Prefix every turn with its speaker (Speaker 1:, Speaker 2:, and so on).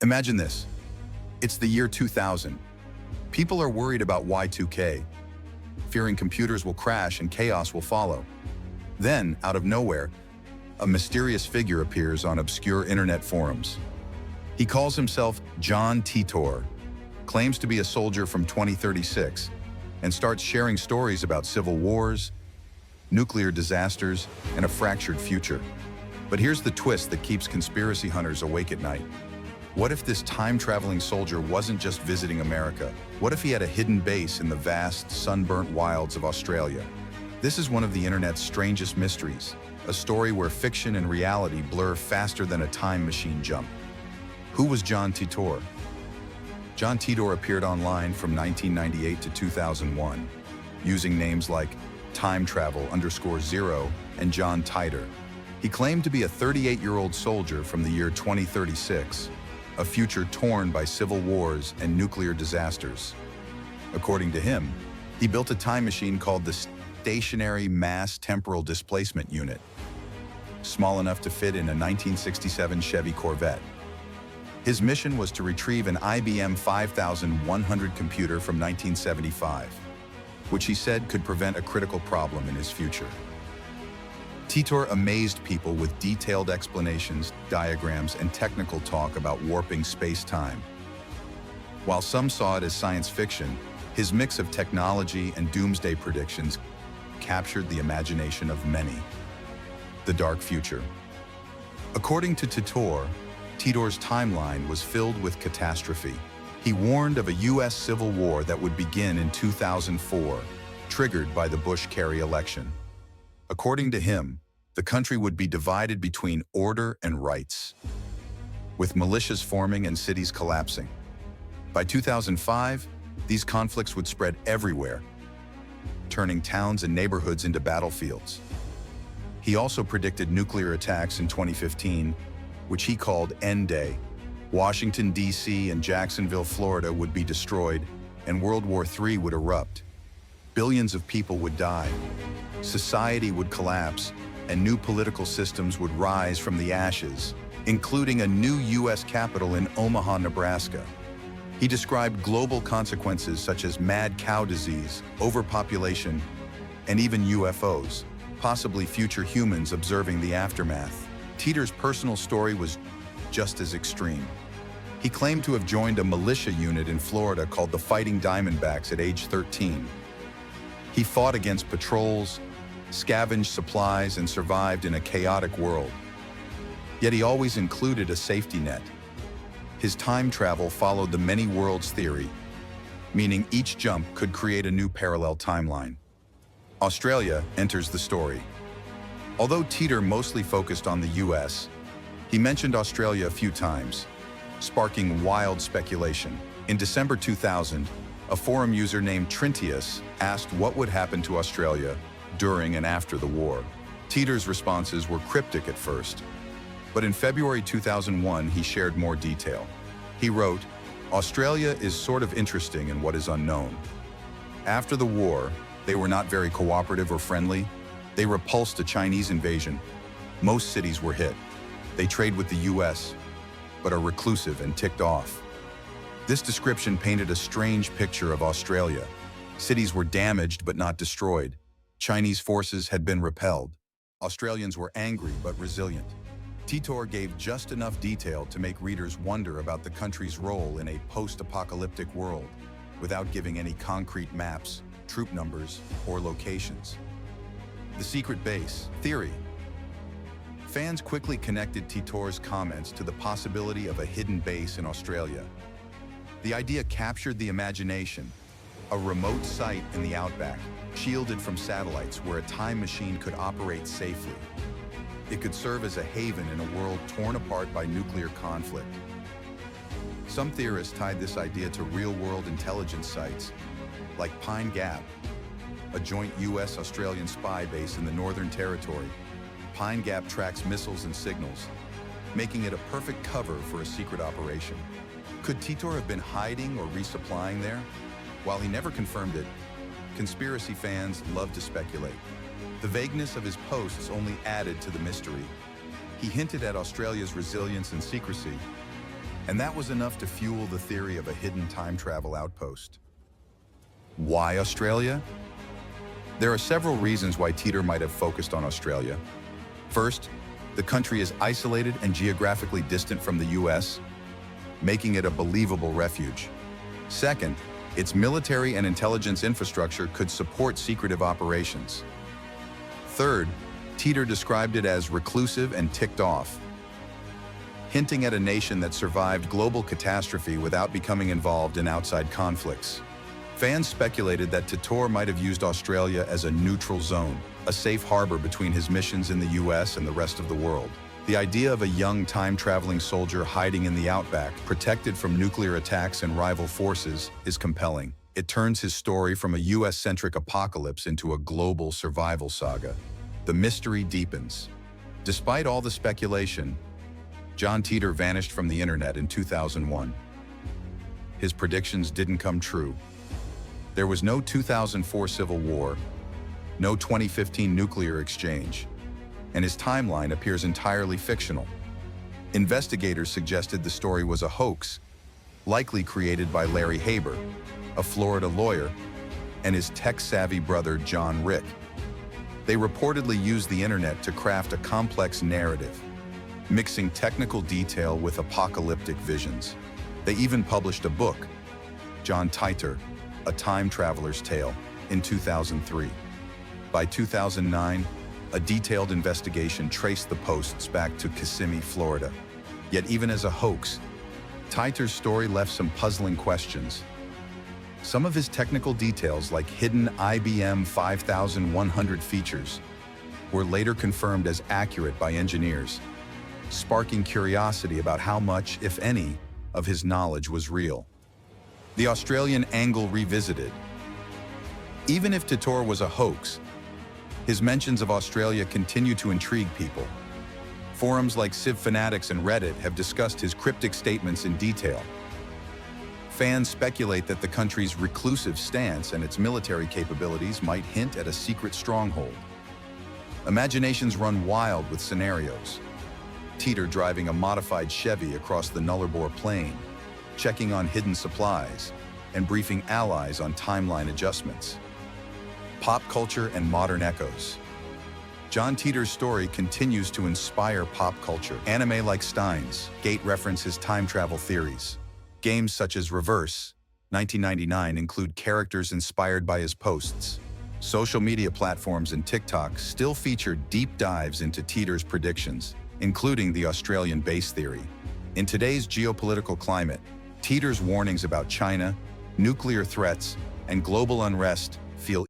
Speaker 1: Imagine this. It's the year 2000. People are worried about Y2K, fearing computers will crash and chaos will follow. Then, out of nowhere, a mysterious figure appears on obscure internet forums. He calls himself John Titor, claims to be a soldier from 2036, and starts sharing stories about civil wars, nuclear disasters, and a fractured future. But here's the twist that keeps conspiracy hunters awake at night. What if this time-traveling soldier wasn't just visiting America? What if he had a hidden base in the vast, sunburnt wilds of Australia? This is one of the internet's strangest mysteries, a story where fiction and reality blur faster than a time machine jump. Who was John Titor? John Titor appeared online from 1998 to 2001, using names like TimeTravel_0 and John Titor. He claimed to be a 38-year-old soldier from the year 2036, a future torn by civil wars and nuclear disasters. According to him, he built a time machine called the Stationary Mass Temporal Displacement Unit, small enough to fit in a 1967 Chevy Corvette. His mission was to retrieve an IBM 5100 computer from 1975, which he said could prevent a critical problem in his future. Titor amazed people with detailed explanations, diagrams, and technical talk about warping space-time. While some saw it as science fiction, his mix of technology and doomsday predictions captured the imagination of many. The dark future. According to Titor's timeline was filled with catastrophe. He warned of a U.S. civil war that would begin in 2004, triggered by the Bush-Kerry election. According to him, the country would be divided between order and rights, with militias forming and cities collapsing. By 2005, these conflicts would spread everywhere, turning towns and neighborhoods into battlefields. He also predicted nuclear attacks in 2015, which he called End Day. Washington, D.C. and Jacksonville, Florida would be destroyed, and World War III would erupt. Billions of people would die. Society would collapse, and new political systems would rise from the ashes, including a new U.S. capital in Omaha, Nebraska. He described global consequences such as mad cow disease, overpopulation, and even UFOs, possibly future humans observing the aftermath. Titor's personal story was just as extreme. He claimed to have joined a militia unit in Florida called the Fighting Diamondbacks at age 13. He fought against patrols, scavenged supplies, and survived in a chaotic world. Yet he always included a safety net. His time travel followed the many worlds theory, meaning each jump could create a new parallel timeline. Australia enters the story. Although Titor mostly focused on the US, he mentioned Australia a few times, sparking wild speculation. In December 2000, a forum user named Trintius asked what would happen to Australia during and after the war. Titor's responses were cryptic at first, but in February 2001, he shared more detail. He wrote, "Australia is sort of interesting in what is unknown. After the war, they were not very cooperative or friendly. They repulsed a Chinese invasion. Most cities were hit. They trade with the US, but are reclusive and ticked off." This description painted a strange picture of Australia. Cities were damaged but not destroyed. Chinese forces had been repelled. Australians were angry but resilient. Titor gave just enough detail to make readers wonder about the country's role in a post-apocalyptic world, without giving any concrete maps, troop numbers, or locations. The secret base theory. Fans quickly connected Titor's comments to the possibility of a hidden base in Australia. The idea captured the imagination, a remote site in the outback, shielded from satellites where a time machine could operate safely. It could serve as a haven in a world torn apart by nuclear conflict. Some theorists tied this idea to real-world intelligence sites, like Pine Gap, a joint US-Australian spy base in the Northern Territory. Pine Gap tracks missiles and signals, making it a perfect cover for a secret operation. Could Titor have been hiding or resupplying there? While he never confirmed it, conspiracy fans love to speculate. The vagueness of his posts only added to the mystery. He hinted at Australia's resilience and secrecy, And that was enough to fuel the theory of a hidden time travel outpost. Why Australia? There are several reasons why Titor might have focused on Australia. First, the country is isolated and geographically distant from the US, making it a believable refuge. Second, its military and intelligence infrastructure could support secretive operations. Third, Titor described it as reclusive and ticked off, hinting at a nation that survived global catastrophe without becoming involved in outside conflicts. Fans speculated that Titor might have used Australia as a neutral zone, a safe harbor between his missions in the US and the rest of the world. The idea of a young time-traveling soldier hiding in the outback, protected from nuclear attacks and rival forces, is compelling. It turns his story from a US-centric apocalypse into a global survival saga. The mystery deepens. Despite all the speculation, John Titor vanished from the internet in 2001. His predictions didn't come true. There was no 2004 Civil War, no 2015 nuclear exchange, and his timeline appears entirely fictional. Investigators suggested the story was a hoax, likely created by Larry Haber, a Florida lawyer, and his tech-savvy brother John Rick. They reportedly used the internet to craft a complex narrative, mixing technical detail with apocalyptic visions. They even published a book, John Titor, A Time Traveler's Tale, in 2003. By 2009, a detailed investigation traced the posts back to Kissimmee, Florida. Yet even as a hoax, Titor's story left some puzzling questions. Some of his technical details, like hidden IBM 5100 features, were later confirmed as accurate by engineers, sparking curiosity about how much, if any, of his knowledge was real. The Australian angle revisited. Even if Titor was a hoax, his mentions of Australia continue to intrigue people. Forums like Civ Fanatics and Reddit have discussed his cryptic statements in detail. Fans speculate that the country's reclusive stance and its military capabilities might hint at a secret stronghold. Imaginations run wild with scenarios. Titor driving a modified Chevy across the Nullarbor Plain, checking on hidden supplies, and briefing allies on timeline adjustments. Pop culture and modern echoes. John Titor's story continues to inspire pop culture. Anime like Steins Gate reference his time travel theories. Games such as Reverse, 1999 include characters inspired by his posts. Social media platforms and TikTok still feature deep dives into Titor's predictions, including the Australian base theory. In today's geopolitical climate, Titor's warnings about China, nuclear threats, and global unrest feel